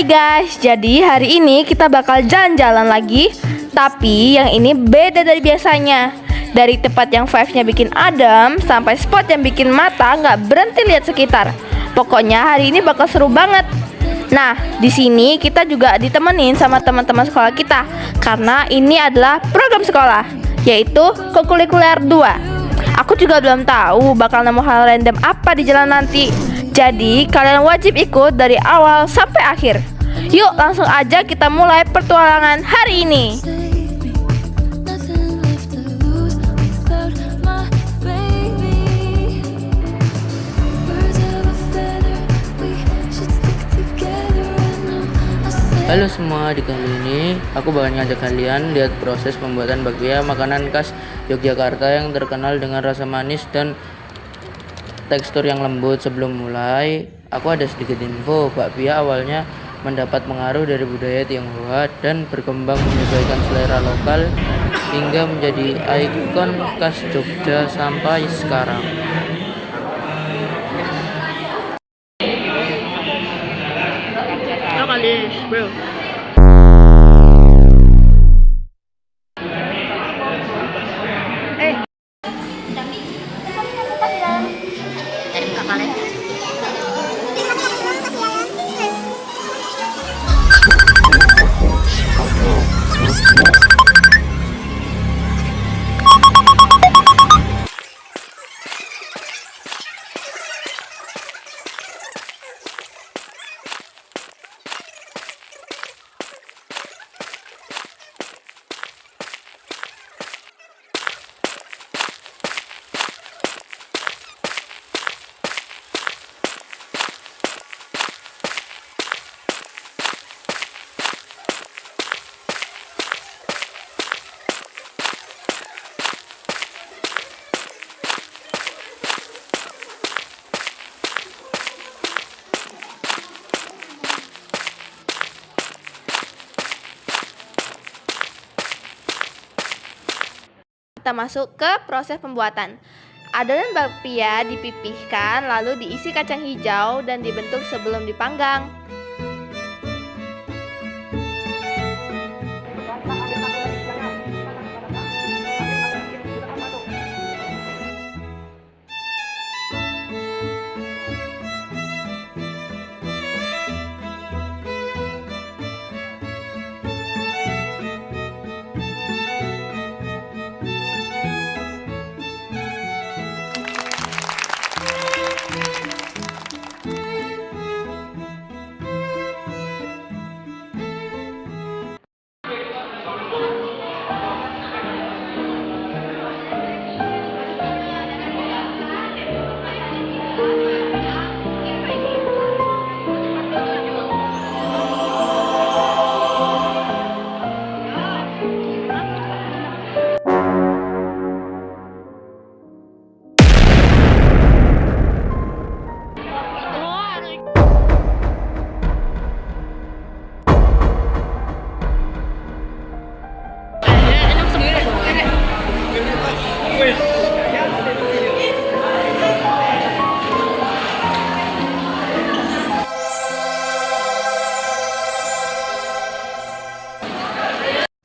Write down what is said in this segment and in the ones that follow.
guys, jadi hari ini kita bakal jalan-jalan lagi. Tapi yang ini beda dari biasanya. Dari tempat yang vibes-nya bikin adem sampai spot yang bikin mata nggak berhenti lihat sekitar. Pokoknya hari ini bakal seru banget. Nah, di sini kita juga ditemenin sama teman-teman sekolah kita. Karena ini adalah program sekolah, yaitu Kokulikuler 2. Aku juga belum tahu bakal nemu hal random apa di jalan nanti. Jadi kalian wajib ikut dari awal sampai akhir. Yuk langsung aja kita mulai petualangan hari ini. Halo semua, di kali ini aku bakal ngajak kalian lihat proses pembuatan bakpia, makanan khas Yogyakarta yang terkenal dengan rasa manis dan tekstur yang lembut. Sebelum mulai, aku ada sedikit info. Bakpia awalnya mendapat pengaruh dari budaya Tionghoa dan berkembang menyesuaikan selera lokal hingga menjadi ikon khas Jogja sampai sekarang. Bro. Kita masuk ke proses pembuatan. Adonan bakpia dipipihkan lalu diisi kacang hijau dan dibentuk sebelum dipanggang.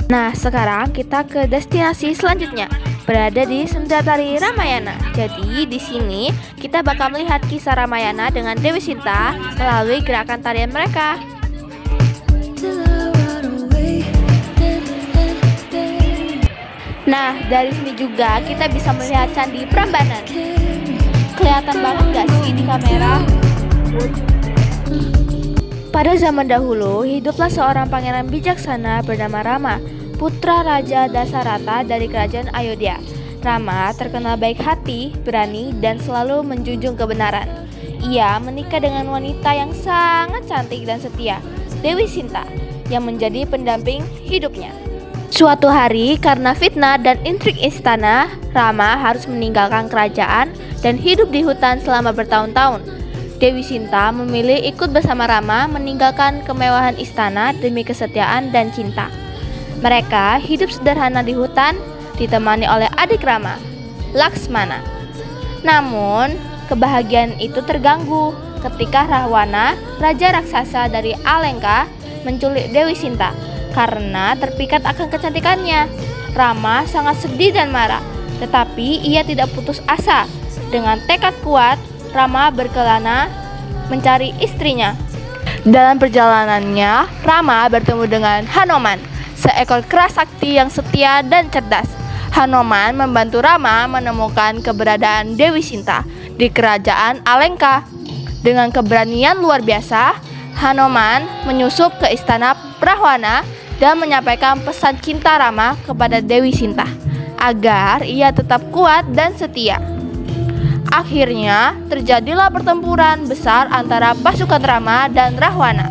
Nah, sekarang kita ke destinasi selanjutnya, berada di Sundratari Ramayana. Jadi, di sini kita bakal melihat kisah Ramayana dengan Dewi Sinta melalui gerakan tarian mereka. Nah, dari sini juga kita bisa melihat Candi Prambanan. Kelihatan banget gak sih di kamera? Pada zaman dahulu, hiduplah seorang pangeran bijaksana bernama Rama, putra Raja Dasarata dari kerajaan Ayodhya. Rama terkenal baik hati, berani, dan selalu menjunjung kebenaran. Ia menikah dengan wanita yang sangat cantik dan setia, Dewi Sinta, yang menjadi pendamping hidupnya. Suatu hari, karena fitnah dan intrik istana, Rama harus meninggalkan kerajaan dan hidup di hutan selama bertahun-tahun. Dewi Sinta memilih ikut bersama Rama meninggalkan kemewahan istana demi kesetiaan dan cinta. Mereka hidup sederhana di hutan, ditemani oleh adik Rama, Laksmana. Namun, kebahagiaan itu terganggu ketika Rahwana, raja raksasa dari Alengka, menculik Dewi Sinta karena terpikat akan kecantikannya. Rama sangat sedih dan marah, tetapi ia tidak putus asa. Dengan tekad kuat, Rama berkelana mencari istrinya. Dalam perjalanannya, Rama bertemu dengan Hanoman, seekor kera sakti yang setia dan cerdas. Hanoman membantu Rama menemukan keberadaan Dewi Sinta di kerajaan Alengka. Dengan keberanian luar biasa, Hanoman menyusup ke istana Rahwana dan menyampaikan pesan cinta Rama kepada Dewi Sinta agar ia tetap kuat dan setia. Akhirnya terjadilah pertempuran besar antara pasukan Rama dan Rahwana.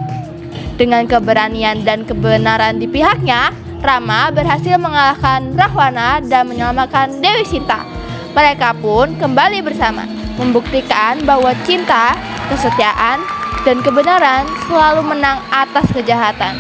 Dengan keberanian dan kebenaran di pihaknya, Rama berhasil mengalahkan Rahwana dan menyelamatkan Dewi Sinta. Mereka pun kembali bersama, membuktikan bahwa cinta, kesetiaan, dan kebenaran selalu menang atas kejahatan.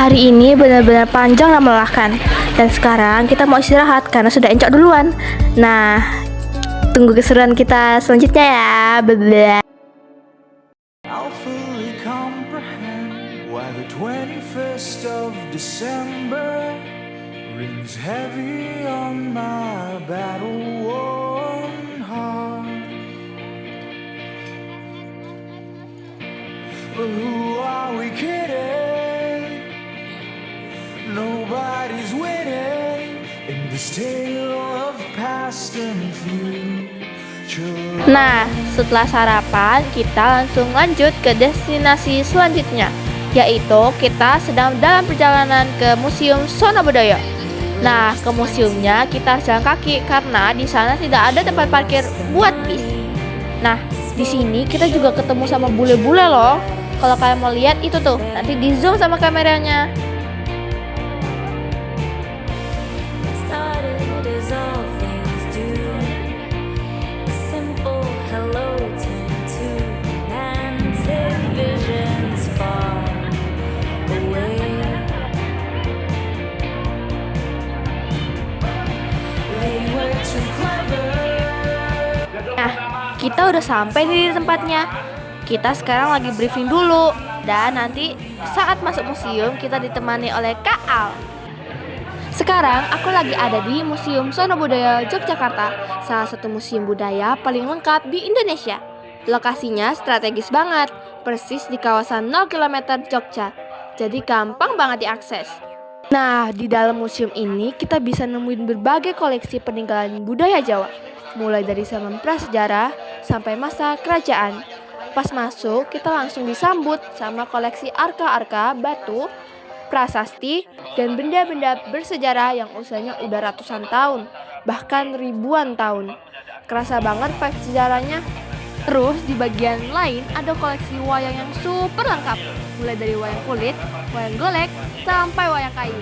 Hari ini benar-benar panjang dan melelahkan. Dan sekarang kita mau istirahat karena sudah encok duluan. Nah, tunggu keseruan kita selanjutnya ya. Bye-bye. I'll fully comprehend why the 21st of December rings heavy on my battle-worn heart. But who are we kidding? Nobody's winning in this tale of past and future. Nah, setelah sarapan, kita langsung lanjut ke destinasi selanjutnya, yaitu kita sedang dalam perjalanan ke Museum Sonobudoyo. Nah, ke museumnya kita harus jalan kaki karena di sana tidak ada tempat parkir buat bis. Nah, di sini kita juga ketemu sama bule-bule loh. Kalau kalian mau lihat itu tuh, nanti di zoom sama kameranya. Started as all things do. A simple hello turned to romantic visions far away. They were too clever. Nah, kita udah sampai di tempatnya. Kita sekarang lagi briefing dulu. Dan nanti saat masuk museum kita ditemani oleh Kak Al. Sekarang aku lagi ada di Museum Sonobudoyo Yogyakarta, salah satu museum budaya paling lengkap di Indonesia. Lokasinya strategis banget, persis di kawasan 0 km Jogja. Jadi gampang banget diakses. Nah, di dalam museum ini kita bisa nemuin berbagai koleksi peninggalan budaya Jawa, mulai dari zaman prasejarah sampai masa kerajaan. Pas masuk, kita langsung disambut sama koleksi arka-arka, batu, prasasti, dan benda-benda bersejarah yang usianya udah ratusan tahun, bahkan ribuan tahun. Kerasa banget vibe sejarahnya. Terus di bagian lain ada koleksi wayang yang super lengkap, mulai dari wayang kulit, wayang golek, sampai wayang kayu.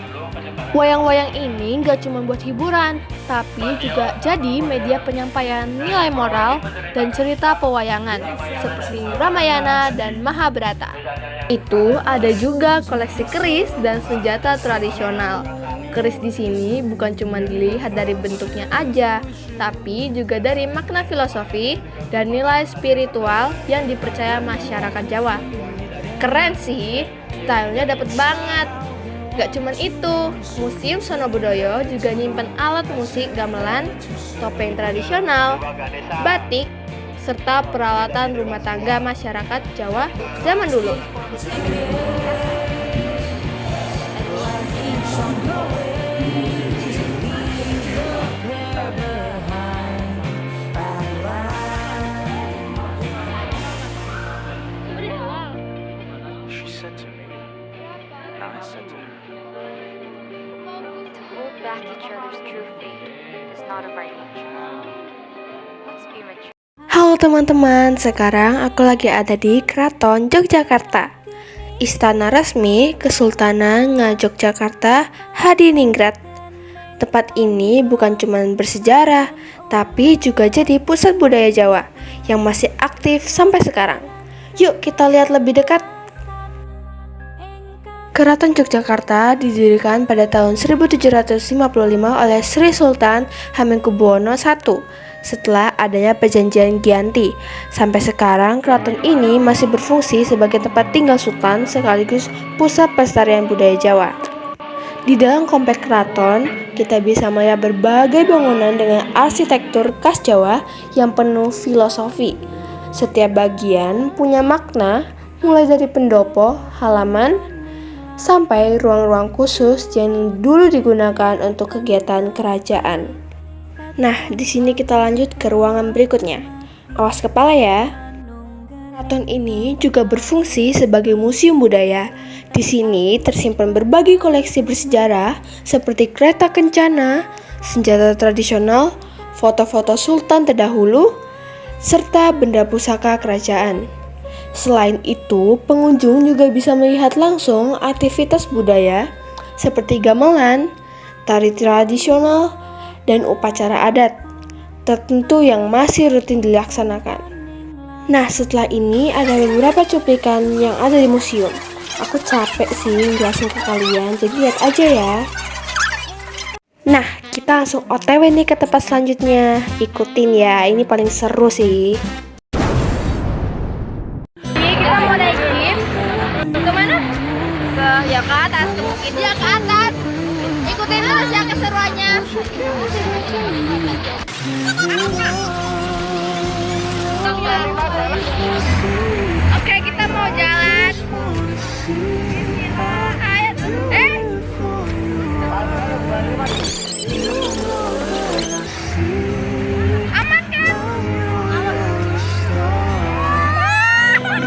Wayang-wayang ini gak cuma buat hiburan, tapi juga jadi media penyampaian nilai moral dan cerita pewayangan, seperti Ramayana dan Mahabharata. Itu ada juga koleksi keris dan senjata tradisional. Keris di sini bukan cuma dilihat dari bentuknya aja, tapi juga dari makna filosofi dan nilai spiritual yang dipercaya masyarakat Jawa. Keren sih, stylenya dapet banget. Gak cuman itu, Museum Sono Budoyo juga nyimpen alat musik gamelan, topeng tradisional, batik, serta peralatan rumah tangga masyarakat Jawa zaman dulu. She said to me, and I said to her. To hold back each other's true fate is not of our nature. Let's be mature. Halo teman-teman, sekarang aku lagi ada di Keraton Yogyakarta, Istana Resmi Kesultanan Ngayogyakarta Hadiningrat. Tempat ini bukan cuma bersejarah, tapi juga jadi pusat budaya Jawa yang masih aktif sampai sekarang. Yuk kita lihat lebih dekat. Keraton Yogyakarta didirikan pada tahun 1755 oleh Sri Sultan Hamengkubuwono I setelah adanya perjanjian Giyanti. Sampai sekarang keraton ini masih berfungsi sebagai tempat tinggal sultan sekaligus pusat pelestarian budaya Jawa. Di dalam komplek keraton, kita bisa melihat berbagai bangunan dengan arsitektur khas Jawa yang penuh filosofi. Setiap bagian punya makna, mulai dari pendopo, halaman, sampai ruang-ruang khusus yang dulu digunakan untuk kegiatan kerajaan. Nah, di sini kita lanjut ke ruangan berikutnya. Awas kepala ya. Keraton ini juga berfungsi sebagai museum budaya. Di sini tersimpan berbagai koleksi bersejarah seperti kereta kencana, senjata tradisional, foto-foto sultan terdahulu, serta benda pusaka kerajaan. Selain itu, pengunjung juga bisa melihat langsung aktivitas budaya seperti gamelan, tari tradisional, dan upacara adat tertentu yang masih rutin dilaksanakan. Nah, setelah ini ada beberapa cuplikan yang ada di museum. Aku capek sih jelasin ke kalian, jadi lihat aja ya. Nah, kita langsung OTW nih ke tempat selanjutnya. Ikutin ya, ini paling seru sih. Kita mau naik jeep kemana? Ya ke atas, ke bukit. Ya ke atas. Ikutin terus ya keseruannya. Oke, kita mau jalan. Aman kan?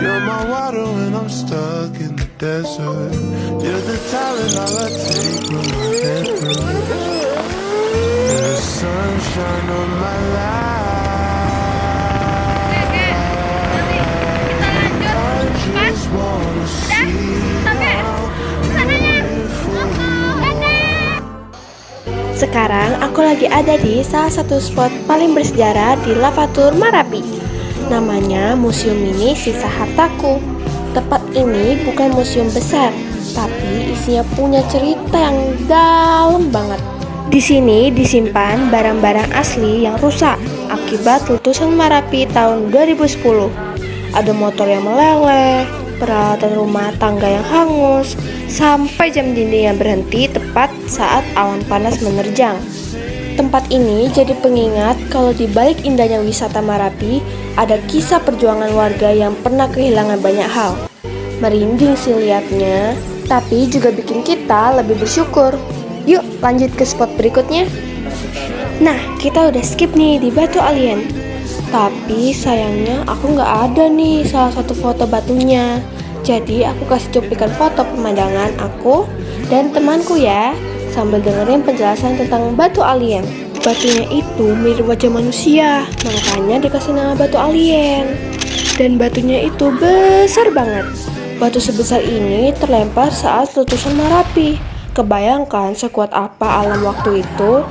You're my water when I'm stuck in the desert. You're the talent I take when my head hurts. You're the sunshine of my life. I just wanna see Sekarang aku lagi ada di salah satu spot paling bersejarah di Lavatur Marapi. Namanya Museum Mini Sisa Hartaku. Tempat ini bukan museum besar, tapi isinya punya cerita yang dalam banget. Di sini disimpan barang-barang asli yang rusak akibat letusan Marapi tahun 2010. Ada motor yang meleleh, peralatan rumah tangga yang hangus, sampai jam dinding yang berhenti tepat saat awan panas menerjang. Tempat ini jadi pengingat kalau di balik indahnya wisata Marapi ada kisah perjuangan warga yang pernah kehilangan banyak hal. Merinding sih liatnya, tapi juga bikin kita lebih bersyukur. Yuk lanjut ke spot berikutnya. Nah, kita udah skip nih di Batu Alien. Tapi sayangnya aku nggak ada nih salah satu foto batunya. Jadi aku kasih cuplikan foto pemandangan aku dan temanku ya, sambil dengerin penjelasan tentang batu alien. Batunya itu mirip wajah manusia, makanya dikasih nama batu alien. Dan batunya itu besar banget. Batu sebesar ini terlempar saat letusan Marapi. Kebayangkan sekuat apa alam waktu itu?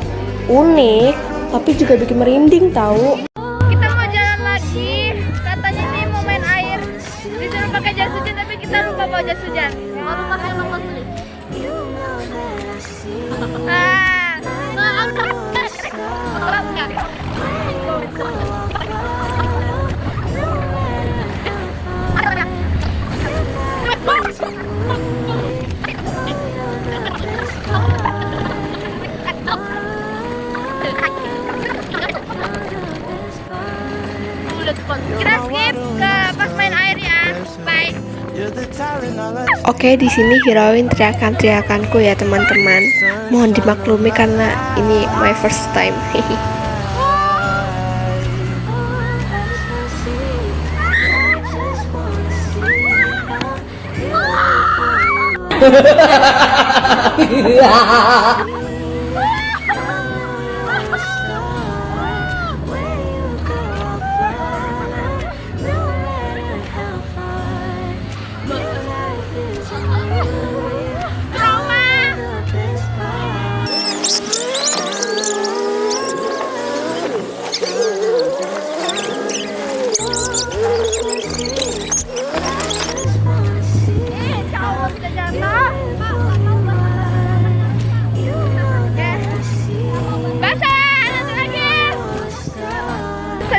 Unik, tapi juga bikin merinding tahu. Kita mau jalan lagi. Katanya nih mau main air. Disuruh pakai jas hujan tapi kita lupa bawa jas hujan. Mau pakai lepas nih. Kita skip ke pas main air ya. Bye. You're the talent I like. Oke, di sini hirauin teriakan-teriakanku ya teman-teman. Mohon dimaklumi karena ini my first time.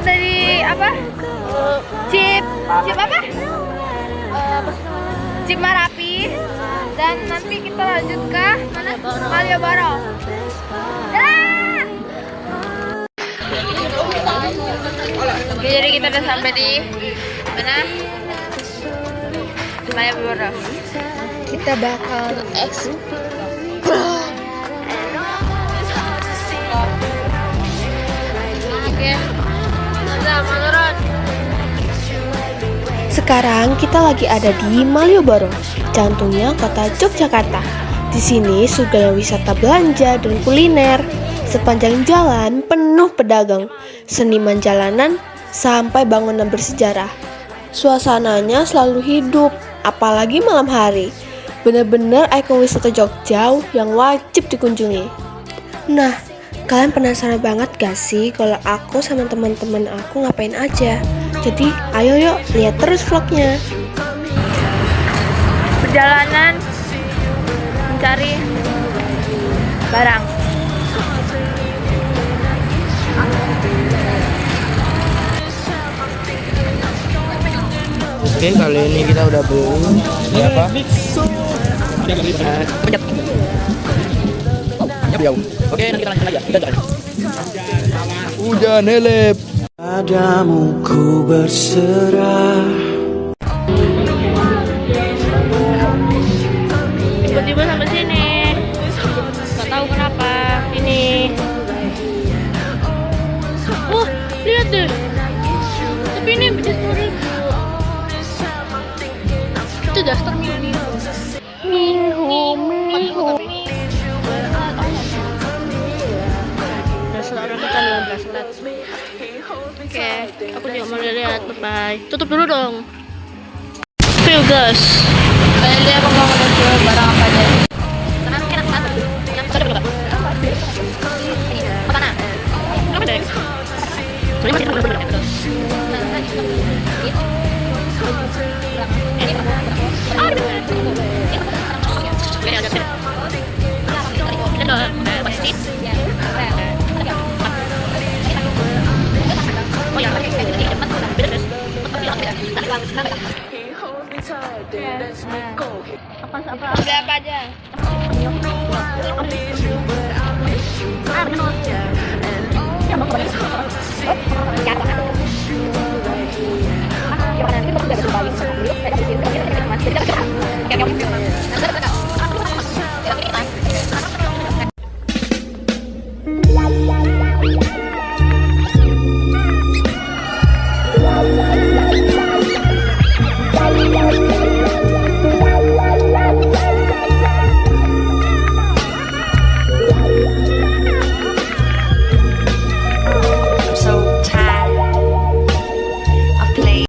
Dari apa? Jeep apa? Jeep Marapi. Dan nanti kita lanjut ke mana? Malioboro. Dadah! Oke, jadi kita udah sampai di mana? Malioboro. Kita bakal Oke. Nah, menurut Sekarang kita lagi ada di Malioboro, jantungnya kota Yogyakarta. Di sini surga wisata belanja dan kuliner. Sepanjang jalan penuh pedagang, seniman jalanan, sampai bangunan bersejarah. Suasananya selalu hidup, apalagi malam hari. Bener-bener ikon wisata Jogja yang wajib dikunjungi. Nah, kalian penasaran banget gak sih kalau aku sama teman-teman aku ngapain aja? Jadi ayo yuk lihat terus vlognya. perjalanan mencari barang. Oke, kali ini kita udah beli apa? Oke, nanti kita lanjut aja. Udah nelep. Padamu ku berserah. Tiba-tiba sampai sini. Gak tahu kenapa. Ini. Oh, lihat deh. Tapi ini beda 10.000. Itu daster Minho. Daster orang kita 15 lat. Oke, aku juga mau lihat. Bye. Tutup dulu dong. View guys. Kalian lihat aku mau jual barang apa aja. Tenang, enak banget. Yang sudah berapa? Apa nah? Berapa deh? Ini masih berapa? Beli apa aja?